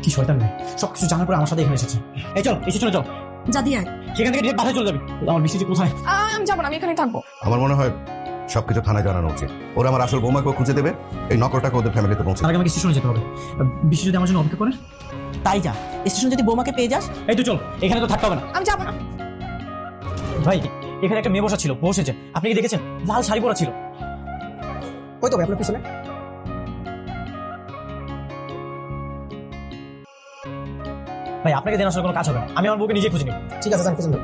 কি শয়তান মেয়ে, সবকিছু জানার পরে আমার সাথে এখানে এসেছে। এই চল, এসে চলে যাও। যা দিয়ে আয়। সেখান থেকে ডিরেক্ট বাসায় চলে যাবি। আমার বৃষ্টি যে কোথায়? আমি যাবো না, আমি এখানে থাকবো। আমার মনে হয় সবকিছু থানায় জানানো উচিত। ওরা আমার আসল বৌমাকেও খুঁজে দেবে, এই নকলটাকে ওদের ফ্যামিলিতে পৌঁছে তার আগে আমাকে স্টেশনে যেতে হবে। বৃষ্টি যদি আমার জন্য অপেক্ষা করে, তাই যা, স্টেশন যদি বৌমাকে পেয়ে যাস। এই তো চল, এখানে তো থাকতে হবে না। আমি যাবো না। ভাই, এখানে একটা মেয়ে বসা ছিল, বসেছে। আপনি কি দেখেছেন? লাল শাড়ি পরা ছিল। ওই তো ভাই, আপনার পিছনে। ভাই, আপনাকে দেওয়ার আসলে কোনো কাজ হবে না। আমি আমার বউকে নিজে খুঁজে নিব। ঠিক আছে, যান খুঁজে নিন।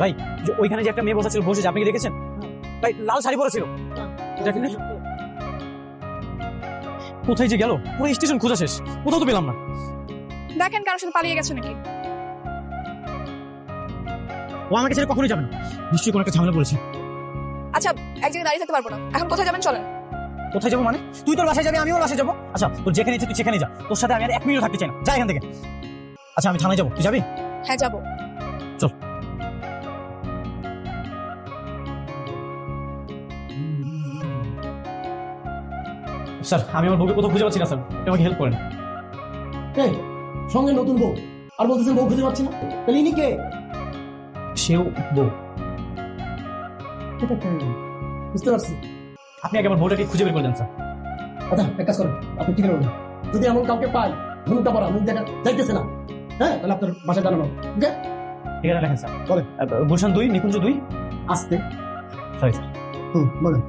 ভাই, যে ওইখানে যে একটা মেয়ে বসা ছিল, বসেছে, আপনি কি দেখেছেন? ভাই, লাল শাড়ি পরা ছিল। দেখেন না? কোথায় যে গেল? পুরো স্টেশন খোঁজা শেষ, কোথাও তো পেলাম না। দেখেন কারোর সাথে পালিয়ে গেছে নাকি। ও আমাকে ছেড়ে কখনোই যাবে না। নিশ্চয়ই কোনো একটা ঝামেলা করেছে। আচ্ছা, এক জায়গায় দাঁড়িয়ে থাকতে পারবো না, এখন কোথায় যাবেন চলেন। কোথায় যাবো মানে? তুই তোর বাসায় যাবি, আমিও ওর বাসায় যাবো। আচ্ছা, তোর যেখানে ইচ্ছে তুই সেখানে যা। তোর সাথে আমি আর 1 মিনিট থাকতে চাই না। যা এখান থেকে। আচ্ছা, আমি থানায় যাবো, তুই যাবি? হ্যাঁ যাবো। চল। স্যার, আমি আমার বউকে কোথাও খুঁজে পাচ্ছি না স্যার, আপনি আমাকে হেল্প করেন। এই, সঙ্গে নতুন বউ আর বলতেছেন বউ খুঁজে পাচ্ছি না, তাহলে ইনি কে? সেও বউ। বুঝতে পারছি। আপনি আগে আমার বউটাকে খুঁজে বের করে দেন স্যার। আচ্ছা, এক কাজ করেন, আপনি ঠিক করুন। যদি এমন কাউকে পাই, মুখটা পড়া, মুখ দেখা যাইতেছে না, হ্যাঁ, তাহলে আপনার বাসায় দাঁড়ানো। ওকে, ঠিকানা লেখেন স্যার। বলেন। গুলশান 2, নিকুঞ্জ 2। আসতে। Sorry sir. বলেন।